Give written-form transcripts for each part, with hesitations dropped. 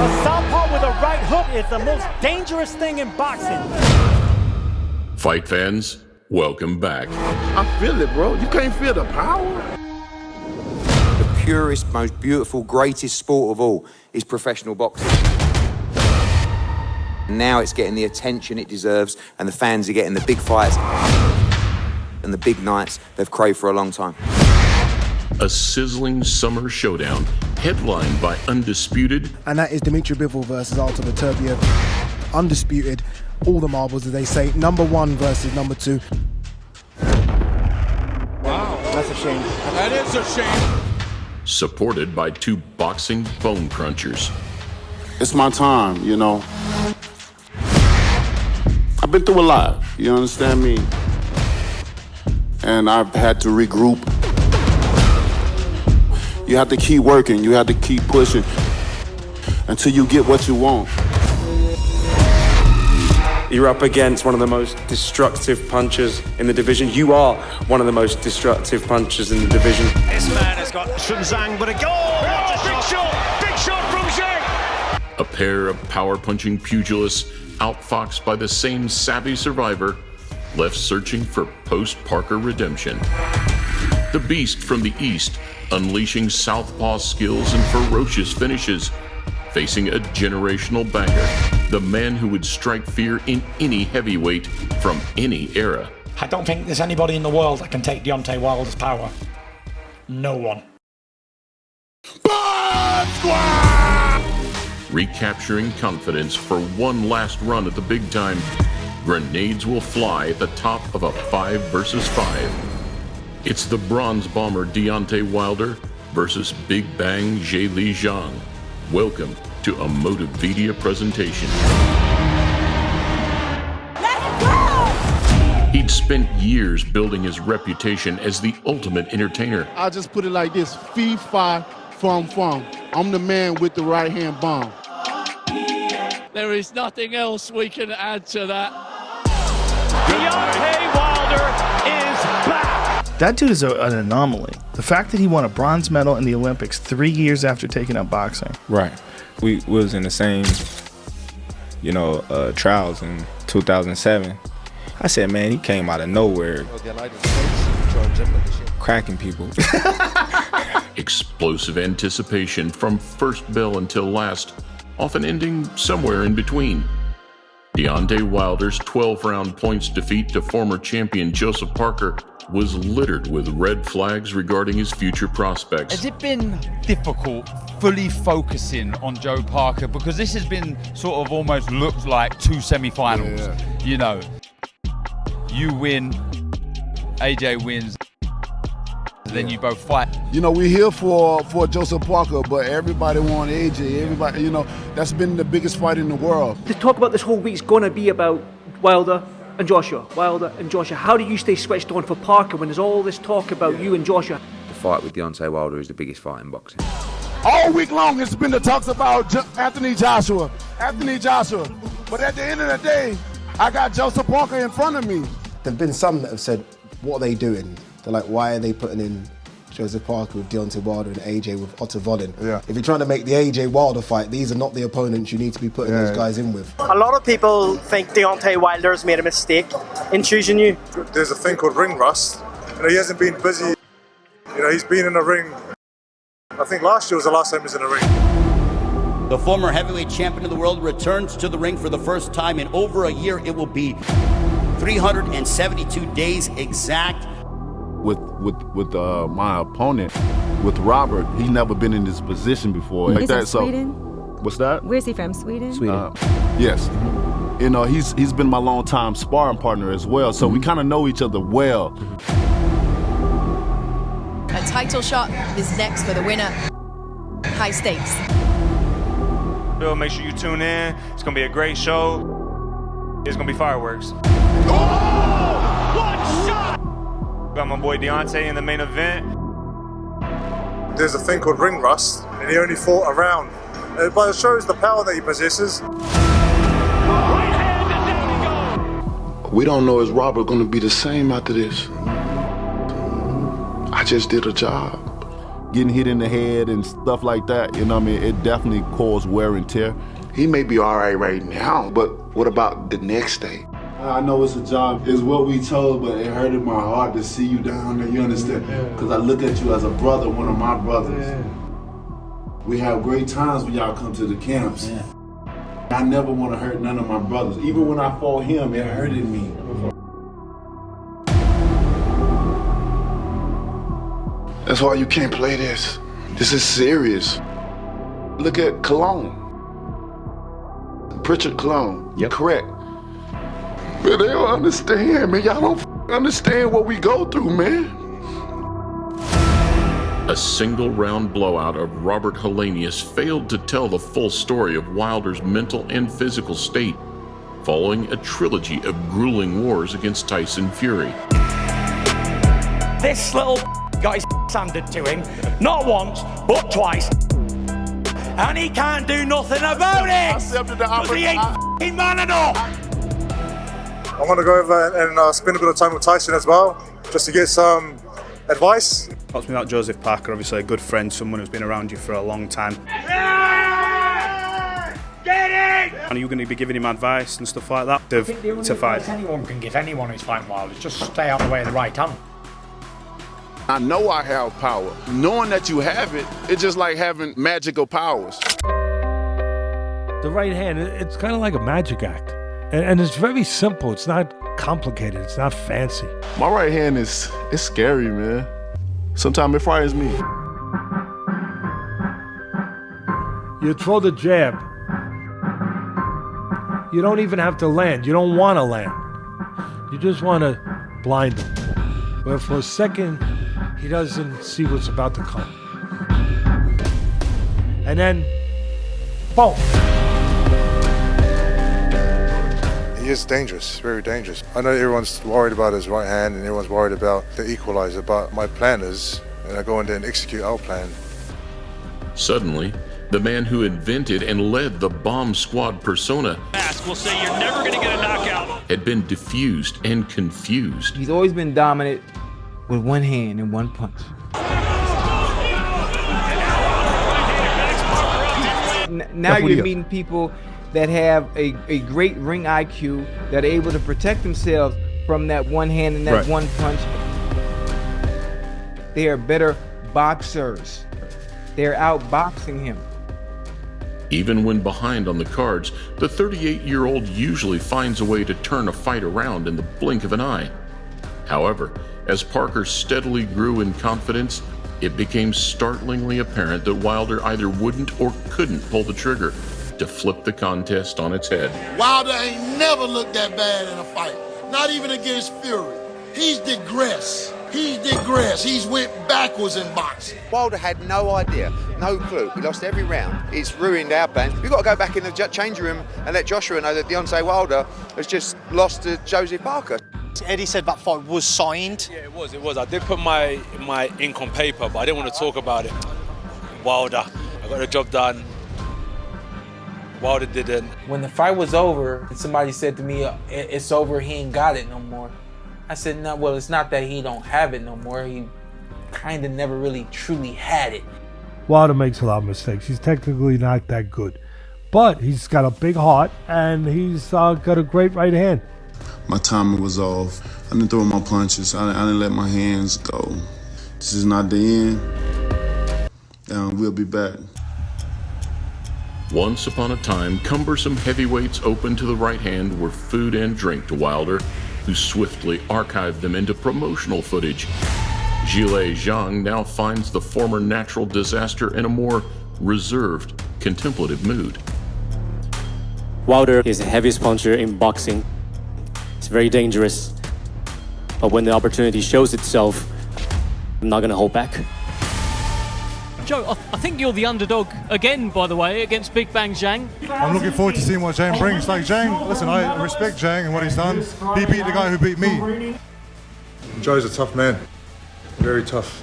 A southpaw with a right hook is the most dangerous thing in boxing. Fight fans, welcome back. I feel it, bro. You can't feel the power. The purest, most beautiful, greatest sport of all is professional boxing. Now it's getting the attention it deserves, and the fans are getting the big fights and the big nights they've craved for a long time. A sizzling summer showdown, headlined by Undisputed. And that is Dmitry Bivol versus Artur Beterbiev. Undisputed, all the marbles, as they say. Number 1 versus number 2. Wow. That's a shame. That is a shame. Supported by 2 boxing bone crunchers. It's my time, you know. I've been through a lot, you understand me? And I've had to regroup. You have to keep working, you have to keep pushing until you get what you want. You're up against one of the most destructive punchers in the division. You are one of the most destructive punchers in the division. This man has got Zhang, but a goal! Oh, big shot from Zhang! A pair of power-punching pugilists, outfoxed by the same savvy survivor, left searching for post-Parker redemption. The beast from the East, unleashing southpaw skills and ferocious finishes, facing a generational banger, the man who would strike fear in any heavyweight from any era. I don't think there's anybody in the world that can take Deontay Wilder's power. No one. Recapturing confidence for one last run at the big time, grenades will fly at the top of a 5 versus 5. It's the bronze bomber Deontay Wilder versus Big Bang Zhilei Zhang. Welcome to a Motivedia presentation. Let's go! He'd spent years building his reputation as the ultimate entertainer. I'll just put it like this: fee, fi, fum, fum. I'm the man with the right hand bomb. There is nothing else we can add to that. Deontay Wilder is back! That dude is an anomaly. The fact that he won a bronze medal in the Olympics 3 years after taking up boxing. Right. We was in the same, trials in 2007. I said, man, he came out of nowhere, cracking people. Explosive anticipation from first bell until last, often ending somewhere in between. Deontay Wilder's 12-round points defeat to former champion Joseph Parker was littered with red flags regarding his future prospects. Has it been difficult fully focusing on Joe Parker? Because this has been sort of almost looked like 2 semi-finals. Yeah. You win, AJ wins, then you both fight. We're here for Joseph Parker, but everybody want AJ. Everybody, that's been the biggest fight in the world. The talk about this whole week's going to be about Wilder and Joshua. How do you stay switched on for Parker when there's all this talk about you and Joshua? The fight with Deontay Wilder is the biggest fight in boxing. All week long it's been the talks about Anthony Joshua. But at the end of the day, I got Joseph Parker in front of me. There've been some that have said, what are they doing? They're like, why are they putting in Joseph Parker with Deontay Wilder and AJ with Otto Volin? Yeah. If you're trying to make the AJ Wilder fight, these are not the opponents you need to be putting those guys in with. A lot of people think Deontay Wilder's made a mistake in choosing you. There's a thing called ring rust. He hasn't been busy. He's been in the ring. I think last year was the last time he was in the ring. The former heavyweight champion of the world returns to the ring for the first time in over a year. It will be 372 days exact. With my opponent, with Robert, he's never been in this position before. Is he Sweden? What's that? Where's he from? Sweden? Yes. He's been my long-time sparring partner as well, so we kind of know each other well. A title shot is next for the winner. High stakes. Make sure you tune in. It's going to be a great show. It's going to be fireworks. Oh! What shot! Got my boy Deontay in the main event. There's a thing called ring rust, and he only fought a round. But it shows the power that he possesses. Right hand, and down he goes! We don't know is Robert going to be the same after this. I just did a job. getting hit in the head and stuff like that, you know what I mean? It definitely caused wear and tear. He may be all right right now, but what about the next day? I know it's a job, it's what we told, but it hurted my heart to see you down there, you understand? Because I look at you as a brother, one of my brothers. We have great times when y'all come to the camps. I never want to hurt none of my brothers. Even when I fought him, it hurted me. That's why you can't play this. This is serious. Look at Cologne. Pritchard Cologne. Yep. Correct. But they don't understand, man. Y'all don't understand what we go through, man. A single round blowout of Robert Helenius failed to tell the full story of Wilder's mental and physical state following a trilogy of grueling wars against Tyson Fury. This little got his handed to him, not once, but twice. And he can't do nothing about it! Because he ain't f***ing man enough! I want to go over and spend a bit of time with Tyson as well, just to get some advice. Talks me about Joseph Parker, obviously a good friend, someone who's been around you for a long time. Get it! And are you going to be giving him advice and stuff like that I think the only advice anyone can give anyone who's fighting Wilder is just stay out of the way of the right hand. I know I have power. Knowing that you have it, it's just like having magical powers. The right hand, it's kind of like a magic act. And it's very simple. It's not complicated. It's not fancy. My right hand it's scary, man. Sometimes it frightens me. You throw the jab. You don't even have to land. You don't want to land. You just want to blind him. But for a second, he doesn't see what's about to come. And then, boom. He is dangerous, very dangerous. I know everyone's worried about his right hand and everyone's worried about the equalizer, but my plan is, and I go in there and execute our plan. Suddenly, the man who invented and led the bomb squad persona Will say you're never going to get a knockout. had been diffused and confused. He's always been dominant with one hand and one punch. Now you're meeting people that have a great ring IQ, that are able to protect themselves from that one hand and that one punch. They are better boxers. They're outboxing him. Even when behind on the cards, the 38-year-old usually finds a way to turn a fight around in the blink of an eye. However, as Parker steadily grew in confidence, it became startlingly apparent that Wilder either wouldn't or couldn't pull the trigger to flip the contest on its head. Wilder ain't never looked that bad in a fight, not even against Fury. He's digressed. He's went backwards in boxing. Wilder had no idea, no clue. He lost every round. It's ruined our plans. We've got to go back in the changing room and let Joshua know that Deontay Wilder has just lost to Joseph Parker. Eddie said that fight was signed. Yeah, it was. I did put my ink on paper, but I didn't want to talk about it. Wilder, I got the job done. Wilder didn't. When the fight was over, somebody said to me, it's over, he ain't got it no more. I said, no, well, it's not that he don't have it no more. He kind of never really truly had it. Wilder makes a lot of mistakes. He's technically not that good. But he's got a big heart, and he's got a great right hand. My timing was off. I didn't throw my punches. I didn't let my hands go. This is not the end. We'll be back. Once upon a time, cumbersome heavyweights open to the right hand were food and drink to Wilder, who swiftly archived them into promotional footage. Zhilei Zhang now finds the former natural disaster in a more reserved, contemplative mood. Wilder is the heaviest puncher in boxing. It's very dangerous, but when the opportunity shows itself, I'm not going to hold back. Joe, I think you're the underdog again, by the way, against Big Bang Zhang. I'm looking forward to seeing what Zhang brings. Like Zhang, listen, I respect Zhang and what he's done. He beat the guy who beat me. Joe's a tough man, very tough.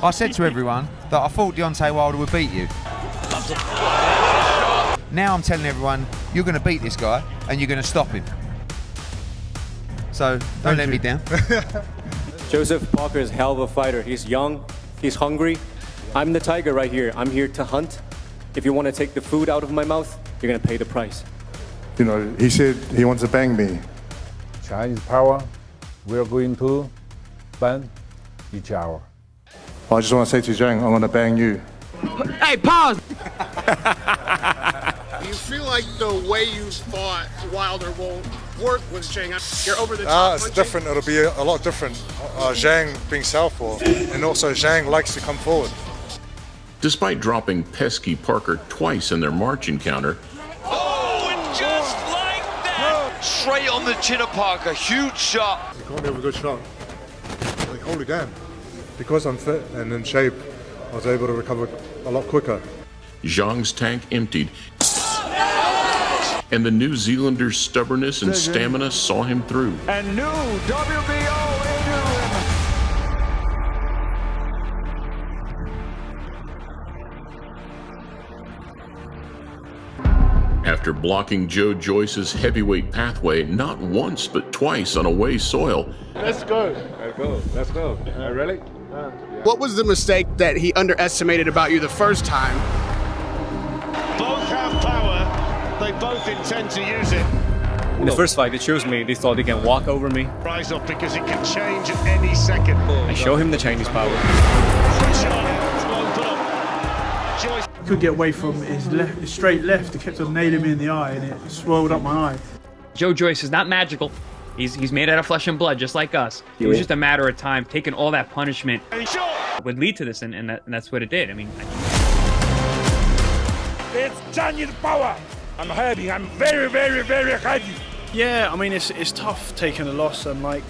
I said to everyone that I thought Deontay Wilder would beat you. Now I'm telling everyone, you're going to beat this guy and you're going to stop him. So don't let me down. Joseph Parker is a hell of a fighter. He's young, he's hungry, I'm the tiger right here. I'm here to hunt. If you want to take the food out of my mouth, you're going to pay the price. You know, he said he wants to bang me. Chinese power, we're going to ban each hour. I just want to say to Zhang, I'm going to bang you. Hey, pause! Do you feel like the way you fought Wilder won't work with Zhang? You're over the top It's punching? different. It'll be a lot different. Zhang being southpaw, and also Zhang likes to come forward. Despite dropping pesky Parker twice in their March encounter, Oh, and just like that! Straight on the chin of Parker, huge shot. He can't have a good shot. Like, holy damn. Because I'm fit and in shape, I was able to recover a lot quicker. Zhang's tank emptied, and the New Zealander's stubbornness and stamina saw him through. And new WBO interim. After blocking Joe Joyce's heavyweight pathway not once but twice on away soil, Let's go. Let's go, let's go. Ready? What was the mistake that he underestimated about you the first time? Both have power. They both intend to use it. In the first fight, they chose me. They thought they can walk over me. Rise up because it can change at any second. I show him the Chinese power. Joyce Could get away from his straight left. He kept on nailing me in the eye, and it swelled up my eye. Joe Joyce is not magical. He's made out of flesh and blood, just like us. It was just a matter of time. Taking all that punishment would lead to this, and that's what it did. I mean, It's Chinese power. I'm happy. I'm very, very, very happy. Yeah, I mean it's tough taking a loss, and I'm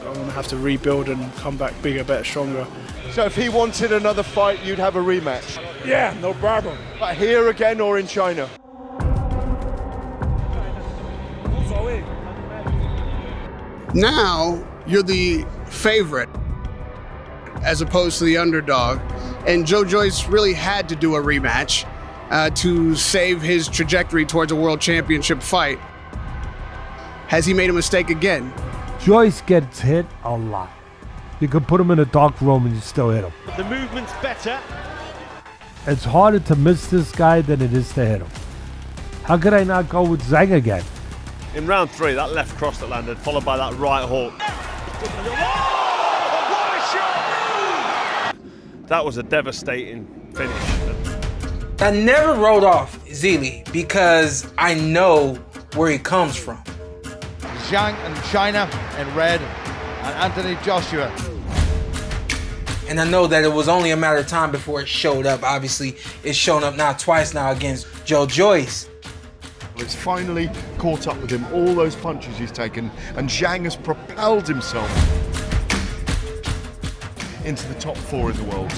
gonna have to rebuild and come back bigger, better, stronger. So if he wanted another fight, you'd have a rematch? Yeah, no problem. But here again or in China? Now you're the favorite as opposed to the underdog, and Joe Joyce really had to do a rematch to save his trajectory towards a world championship fight. Has he made a mistake again? Joyce gets hit a lot. You could put him in a dark room and you still hit him. The movement's better. It's harder to miss this guy than it is to hit him. How could I not go with Zhang again? In round 3, that left cross that landed, followed by that right hook. That was a devastating finish. I never wrote off Zhilei because I know where he comes from. Zhang and China in red, and Anthony Joshua. And I know that it was only a matter of time before it showed up. Obviously, it's shown up now twice now against Joe Joyce. It's finally caught up with him, all those punches he's taken, and Zhang has propelled himself into the top 4 in the world.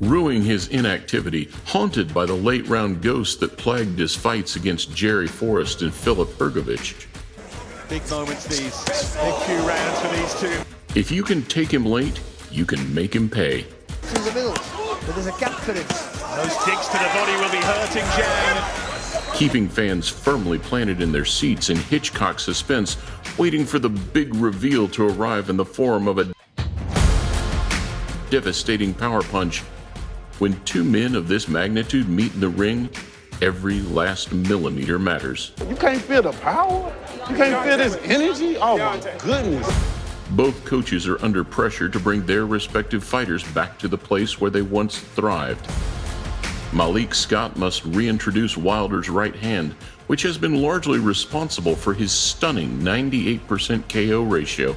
rueing his inactivity, haunted by the late-round ghosts that plagued his fights against Jerry Forrest and Filip Hrgovic. Big moments these, big few rounds for these two. If you can take him late, you can make him pay. Through the middle, but there's a gap for him. Those kicks to the body will be hurting Zhang. Keeping fans firmly planted in their seats in Hitchcock suspense, waiting for the big reveal to arrive in the form of a devastating power punch. When two men of this magnitude meet in the ring, every last millimeter matters. You can't feel the power? You can't feel this energy? Oh my goodness. Both coaches are under pressure to bring their respective fighters back to the place where they once thrived. Malik Scott must reintroduce Wilder's right hand, which has been largely responsible for his stunning 98% KO ratio.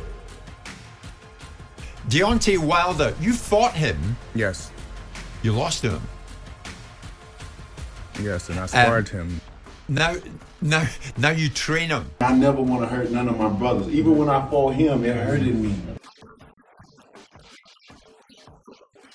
Deontay Wilder, you fought him. Yes. You lost to him. Yes, and I sparred him. Now you train him. I never want to hurt none of my brothers. Even when I fought him, it hurted me.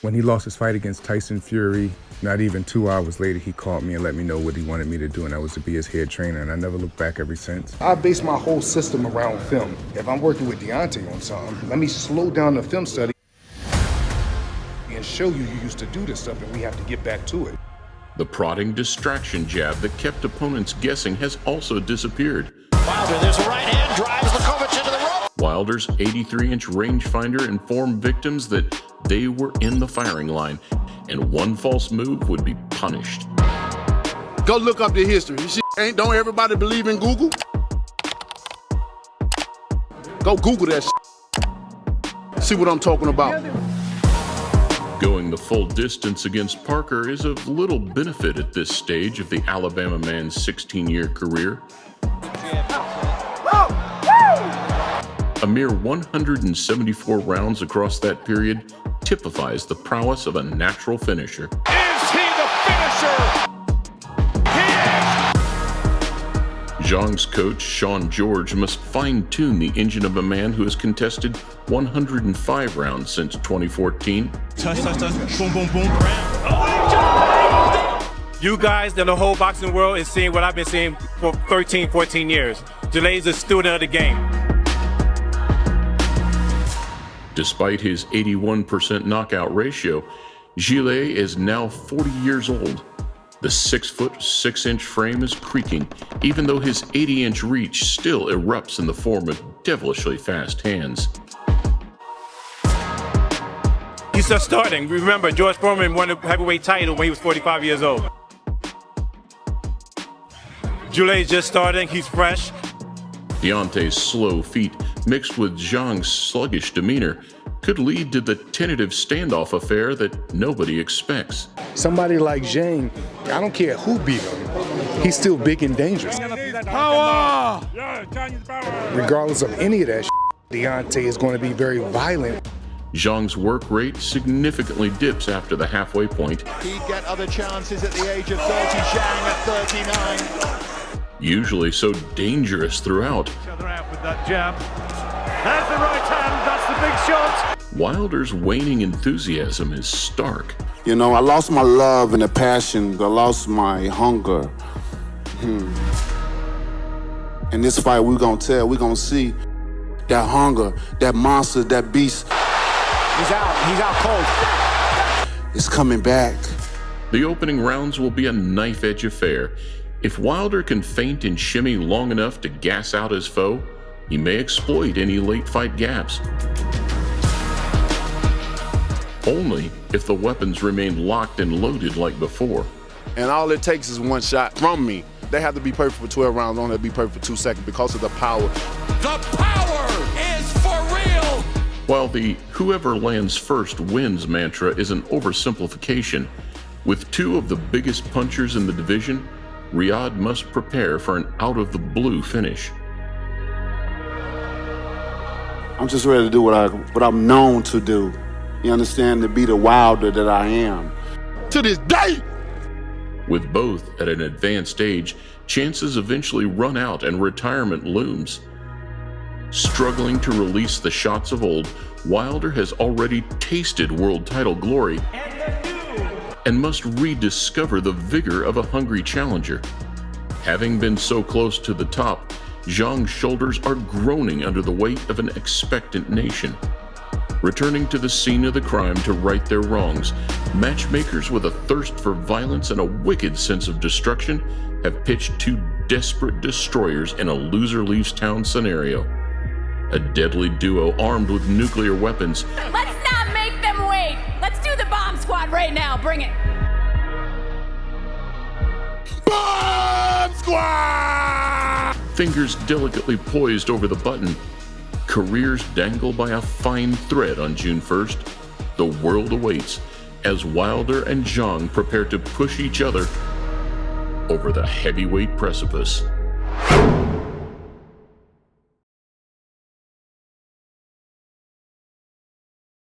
When he lost his fight against Tyson Fury, not even 2 hours later, he called me and let me know what he wanted me to do, and that was to be his head trainer, and I never looked back ever since. I base my whole system around film. If I'm working with Deontay on something, let me slow down the film study and show you used to do this stuff, and we have to get back to it. The prodding distraction jab that kept opponents guessing has also disappeared. Wilder, there's a right hand, drives Lakovic into the rope. Wilder's 83-inch rangefinder informed victims that they were in the firing line, and one false move would be punished. Go look up the history. Don't everybody believe in Google? Go Google that shit. See what I'm talking about. Going the full distance against Parker is of little benefit at this stage of the Alabama man's 16-year career. A mere 174 rounds across that period typifies the prowess of a natural finisher. Is he the finisher? Zhang's coach, Sean George, must fine-tune the engine of a man who has contested 105 rounds since 2014. Touch, boom, boom, boom. You guys in the whole boxing world is seeing what I've been seeing for 13, 14 years. Zhilei's a student of the game. Despite his 81% knockout ratio, Zhilei is now 40 years old. The 6-foot, 6-inch frame is creaking, even though his 80-inch reach still erupts in the form of devilishly fast hands. He's just starting. Remember, George Foreman won the heavyweight title when he was 45 years old. Zhilei's just starting. He's fresh. Deontay's slow feet, mixed with Zhang's sluggish demeanor, could lead to the tentative standoff affair that nobody expects. Somebody like Zhang, I don't care who beat him, he's still big and dangerous. Power! Regardless of any of that, Deontay is going to be very violent. Zhang's work rate significantly dips after the halfway point. He'd get other chances at the age of 30, Zhang at 39. Usually so dangerous throughout. Each other out with that jab. There's the right hand, that's the big shot. Wilder's waning enthusiasm is stark. You know, I lost my love and the passion. I lost my hunger. In this fight, we're going to see that hunger, that monster, that beast. He's out cold. It's coming back. The opening rounds will be a knife-edge affair. If Wilder can feint and shimmy long enough to gas out his foe, he may exploit any late fight gaps. Only if the weapons remain locked and loaded like before. And all it takes is one shot from me. They have to be perfect for 12 rounds, don't have to be perfect for 2 seconds because of the power. The power is for real! While the whoever lands first wins mantra is an oversimplification, with 2 of the biggest punchers in the division, Riyadh must prepare for an out-of-the-blue finish. I'm just ready to do what I'm known to do. You understand? To be the Wilder that I am. To this day! With both at an advanced age, chances eventually run out and retirement looms. Struggling to release the shots of old, Wilder has already tasted world title glory and must rediscover the vigor of a hungry challenger. Having been so close to the top, Zhang's shoulders are groaning under the weight of an expectant nation. Returning to the scene of the crime to right their wrongs, matchmakers with a thirst for violence and a wicked sense of destruction have pitched 2 desperate destroyers in a loser leaves town scenario. A deadly duo armed with nuclear weapons. Let's not make them wait. Let's do the bomb squad right now. Bring it. Bomb squad! Fingers delicately poised over the button. Careers dangle by a fine thread on June 1st. The world awaits as Wilder and Zhang prepare to push each other over the heavyweight precipice.